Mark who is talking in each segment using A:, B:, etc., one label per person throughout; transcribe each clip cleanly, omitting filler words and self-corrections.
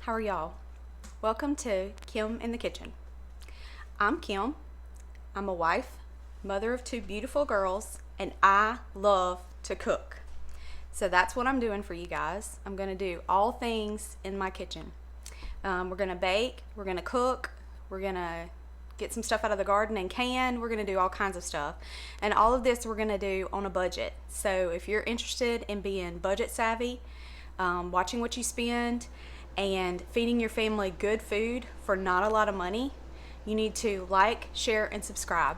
A: How are y'all? Welcome to Kim in the Kitchen. I'm Kim. I'm a wife, mother of two beautiful girls, and I love to cook. So that's what I'm doing for you guys. I'm going to do all things in my kitchen. We're going to bake, we're going to cook, we're going to get some stuff out of the garden and can. We're going to do all kinds of stuff. And all of this we're going to do on a budget. So if you're interested in being budget savvy, watching what you spend, and feeding your family good food for not a lot of money, you need to like, share, and subscribe.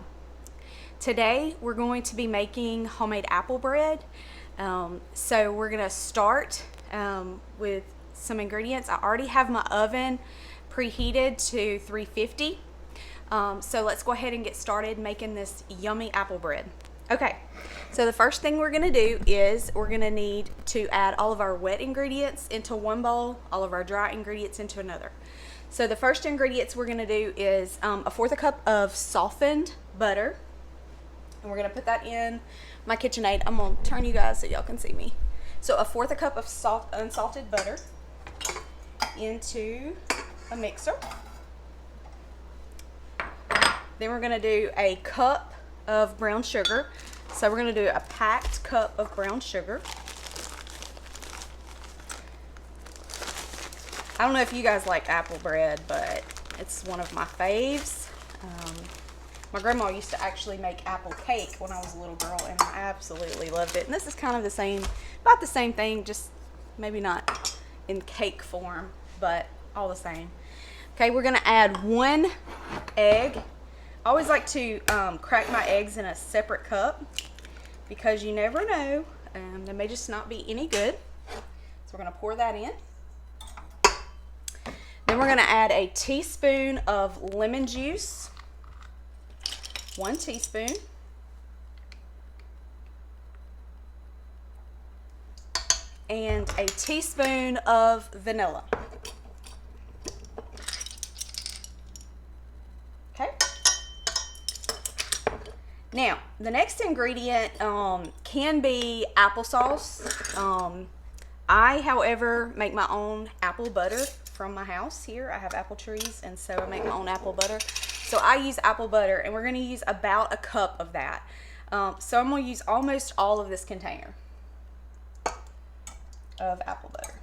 A: Today we're going to be making homemade apple bread. So we're going to start with some ingredients. I already have my oven preheated to 350. So let's go ahead and get started making this yummy apple bread. Okay, so the first thing we're going to do is we're going to need to add all of our wet ingredients into one bowl, all of our dry ingredients into another. So the first ingredients we're going to do is a fourth a cup of softened butter. And we're going to put that in my KitchenAid. I'm going to turn you guys so y'all can see me. So a fourth a cup of unsalted butter into a mixer. Then we're going to do a cup of brown sugar. So we're going to do a packed cup of brown sugar. I don't know if you guys like apple bread, but it's one of my faves. My grandma used to actually make apple cake when I was a little girl, and I absolutely loved it. And this is kind of the same, about the same thing, just maybe not in cake form, but all the same. Okay, we're going to add 1 egg. I always like to crack my eggs in a separate cup because you never know, they may just not be any good. So we're going to pour that in. Then we're going to add a teaspoon of lemon juice, 1 teaspoon. And a teaspoon of vanilla. Okay. Now, the next ingredient can be applesauce. I, however, make my own apple butter from my house here. I have apple trees, and so I make my own apple butter. So I use apple butter, and we're going to use about a cup of that. So I'm going to use almost all of this container of apple butter.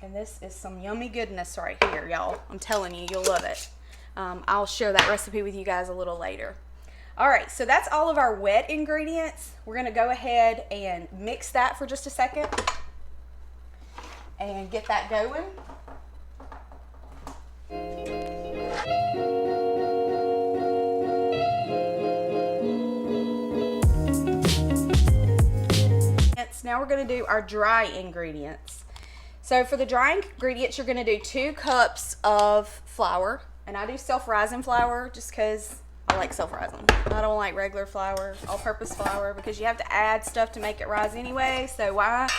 A: And this is some yummy goodness right here, y'all. I'm telling you, you'll love it. I'll share that recipe with you guys a little later. All right, so that's all of our wet ingredients. We're going to go ahead and mix that for just a second and get that going. Now we're going to do our dry ingredients. So for the dry ingredients, you're going to do 2 cups of flour. And I do self-rising flour just because I like self-rising. I don't like regular flour, all-purpose flour, because you have to add stuff to make it rise anyway. So why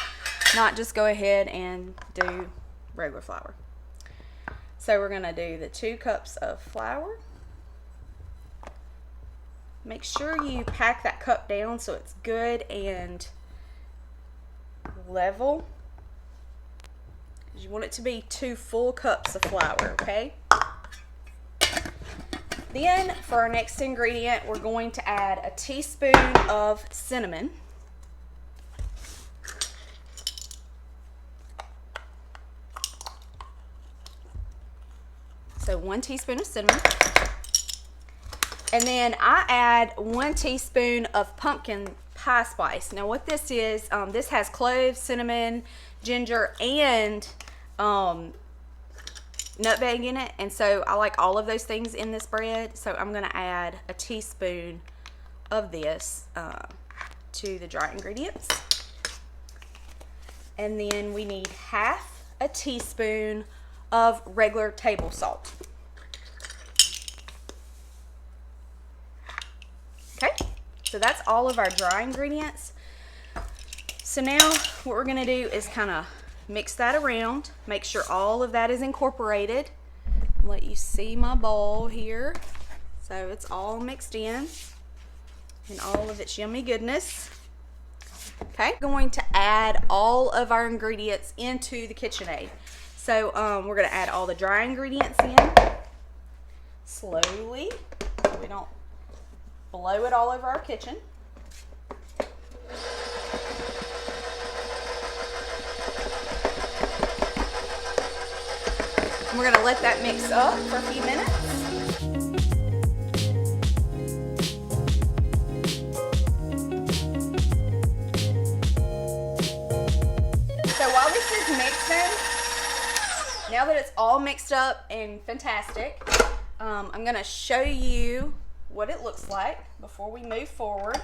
A: not just go ahead and do regular flour? So we're going to do the 2 cups of flour. Make sure you pack that cup down so it's good and level. You want it to be 2 full cups of flour, okay? Then for our next ingredient, we're going to add a teaspoon of cinnamon. So 1 teaspoon of cinnamon. And then I add 1 teaspoon of pumpkin pie spice. Now what this is, this has cloves, cinnamon, ginger, and nutmeg in it, and so I like all of those things in this bread, so I'm going to add a teaspoon of this to the dry ingredients. And then we need half a teaspoon of regular table salt. Okay, so that's all of our dry ingredients. So now what we're going to do is kind of mix that around, make sure all of that is incorporated. Let you see my bowl here. So it's all mixed in and all of its yummy goodness. Okay, we're going to add all of our ingredients into the KitchenAid. So we're going to add all the dry ingredients in slowly so we don't blow it all over our kitchen. And we're going to let that mix up for a few minutes. So while this is mixing, now that it's all mixed up and fantastic, I'm going to show you what it looks like before we move forward.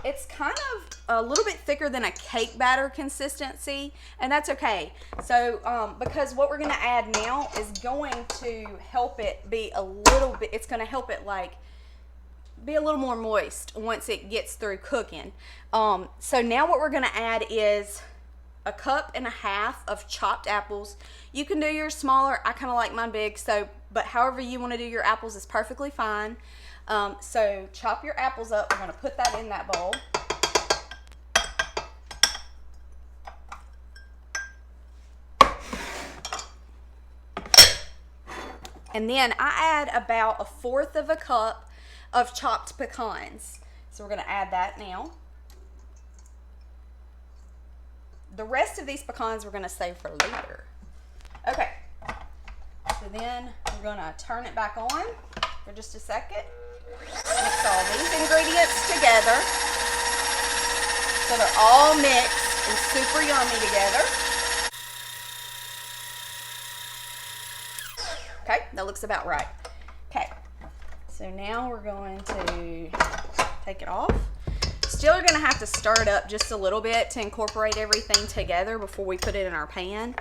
A: It's kind of a little bit thicker than a cake batter consistency, and that's okay. So because what we're going to add now is going to help it be a little bit, it's going to help it like be a little more moist once it gets through cooking. So now what we're going to add is a cup and a half of chopped apples. You can do yours smaller. I kind of like mine big, so but however you want to do your apples is perfectly fine. So chop your apples up. We're going to put that in that bowl. And then I add about 1/4 of a cup of chopped pecans. So we're going to add that now. The rest of these pecans we're going to save for later. Okay, so then we're going to turn it back on for just a second. Mix all these ingredients together so they're all mixed and super yummy together. Okay, that looks about right. Okay, so now we're going to take it off. Still, you're going to have to stir it up just a little bit to incorporate everything together before we put it in our pan.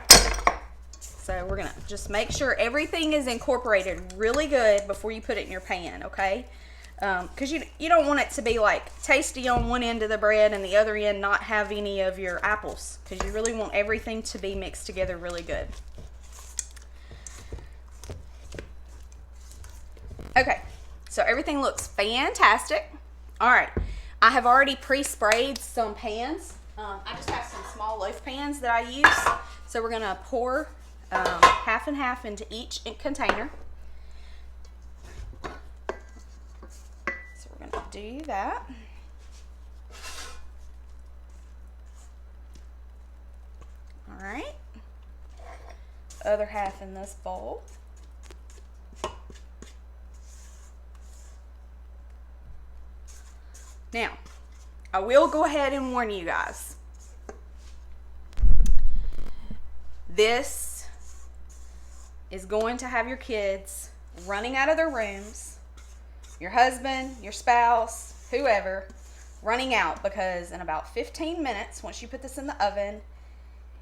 A: So we're going to just make sure everything is incorporated really good before you put it in your pan, okay? Because you don't want it to be like tasty on one end of the bread and the other end not have any of your apples, because you really want everything to be mixed together really good. Okay, so everything looks fantastic. All right, I have already pre-sprayed some pans. I just have some small loaf pans that I use. So we're gonna pour half and half into each container. So we're gonna do that. All right, other half in this bowl. Now, I will go ahead and warn you guys. This is going to have your kids running out of their rooms, your husband, your spouse, whoever, running out, because in about 15 minutes, once you put this in the oven,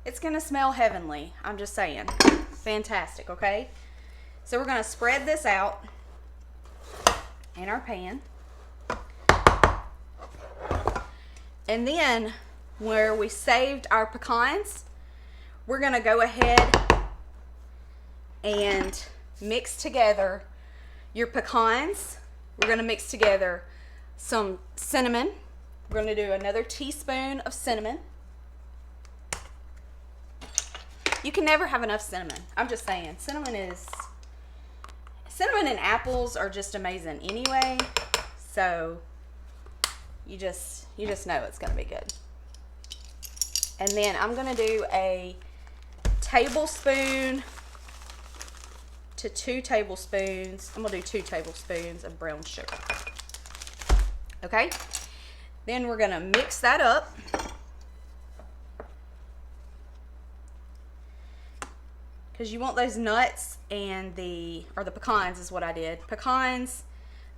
A: it's going to smell heavenly. I'm just saying. Fantastic, okay? So we're going to spread this out in our pan. And then where we saved our pecans, we're going to go ahead and mix together your pecans. We're going to mix together some cinnamon. We're going to do another teaspoon of cinnamon. You can never have enough cinnamon. I'm just saying, cinnamon and apples are just amazing anyway. So you just know it's going to be good. And then I'm going to do a tablespoon to 2 tablespoons. I'm going to do 2 tablespoons of brown sugar. Okay? Then we're going to mix that up. Because you want those nuts and the pecans is what I did. Pecans,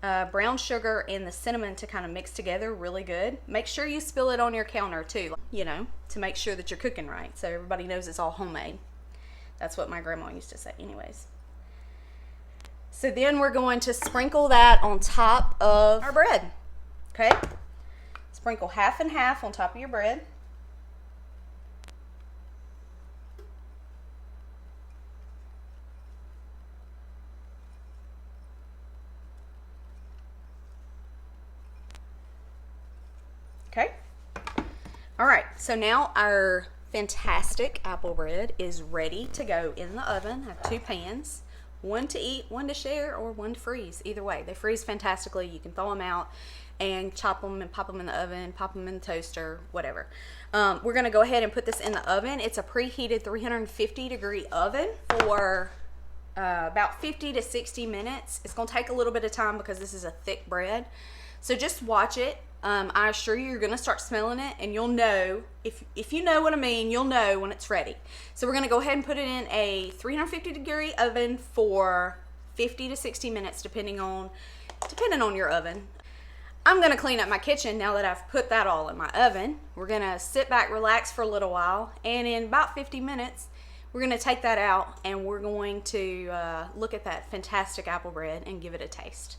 A: brown sugar, and the cinnamon to kind of mix together really good. Make sure you spill it on your counter too, you know, to make sure that you're cooking right. So everybody knows it's all homemade. That's what my grandma used to say anyways. So then we're going to sprinkle that on top of our bread. Okay? Sprinkle half and half on top of your bread. Okay, All right, so now our fantastic apple bread is ready to go in the oven. I have 2 pans, one to eat, one to share, or one to freeze. Either way, they freeze fantastically. You can thaw them out and chop them and pop them in the oven, pop them in the toaster, whatever. We're gonna go ahead and put this in the oven. It's a preheated 350-degree oven for about 50 to 60 minutes. It's gonna take a little bit of time because this is a thick bread. So just watch it. I assure you, you're gonna start smelling it, and you'll know, if you know what I mean, you'll know when it's ready. So we're gonna go ahead and put it in a 350-degree oven for 50 to 60 minutes, depending on your oven. I'm gonna clean up my kitchen now that I've put that all in my oven. We're gonna sit back, relax for a little while, and in about 50 minutes, we're gonna take that out, and we're going to look at that fantastic apple bread and give it a taste.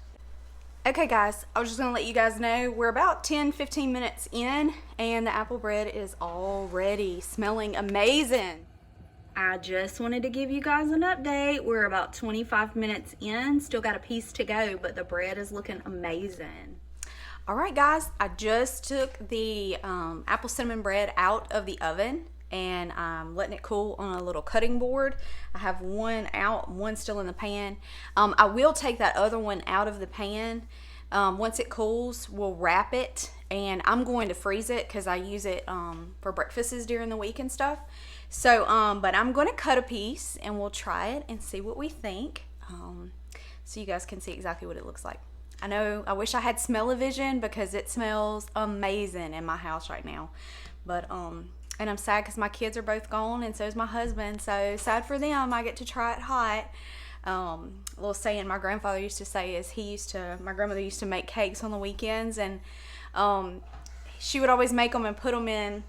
A: Okay guys, I was just gonna let you guys know we're about 10-15 minutes in, and the apple bread is already smelling amazing. I just wanted to give you guys an update. We're about 25 minutes in, still got a piece to go, but the bread is looking amazing. All right guys, I just took the apple cinnamon bread out of the oven, and I'm letting it cool on a little cutting board. I have one out, one still in the pan. I will take that other one out of the pan. Once it cools, we'll wrap it, and I'm going to freeze it because I use it for breakfasts during the week and stuff. So, but I'm going to cut a piece, and we'll try it and see what we think, so you guys can see exactly what it looks like. I know, I wish I had smell-o-vision because it smells amazing in my house right now, but and I'm sad because my kids are both gone, and so is my husband. So sad for them. I get to try it hot. A little saying my grandfather used to say is my grandmother used to make cakes on the weekends, and she would always make them and put them in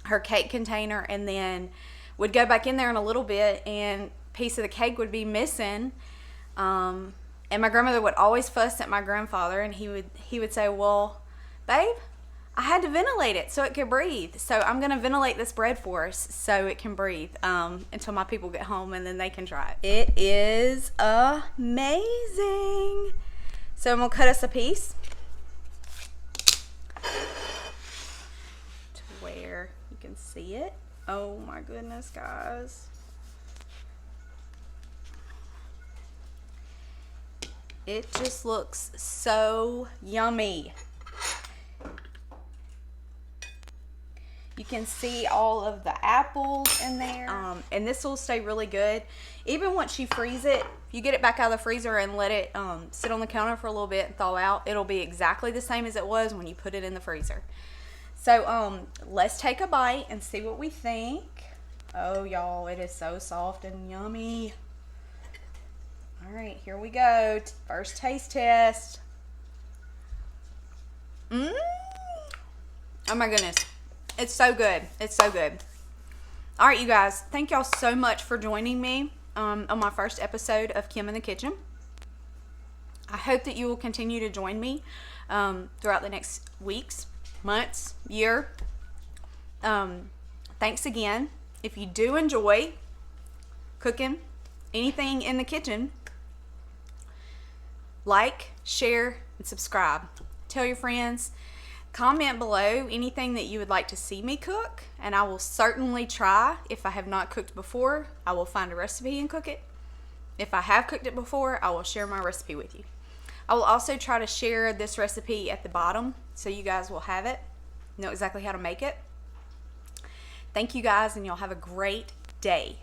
A: her cake container, and then would go back in there in a little bit, and a piece of the cake would be missing. And my grandmother would always fuss at my grandfather, and he would say, "Well, babe, I had to ventilate it so it could breathe. So I'm going to ventilate this bread for us so it can breathe until my people get home, and then they can try it." It is amazing. So I'm going to cut us a piece to where you can see it. Oh my goodness, guys. It just looks so yummy. You can see all of the apples in there. And this will stay really good. Even once you freeze it, if you get it back out of the freezer and let it sit on the counter for a little bit and thaw out, it'll be exactly the same as it was when you put it in the freezer. So let's take a bite and see what we think. Oh y'all, it is so soft and yummy. All right, here we go. First taste test. Oh my goodness. It's so good. It's so good. All right, you guys. Thank y'all so much for joining me on my first episode of Kim in the Kitchen. I hope that you will continue to join me throughout the next weeks, months, year. Thanks again. If you do enjoy cooking anything in the kitchen, like, share, and subscribe. Tell your friends. Comment below anything that you would like to see me cook, and I will certainly try. If I have not cooked before, I will find a recipe and cook it. If I have cooked it before, I will share my recipe with you. I will also try to share this recipe at the bottom so you guys will have it, know exactly how to make it. Thank you guys, and y'all have a great day.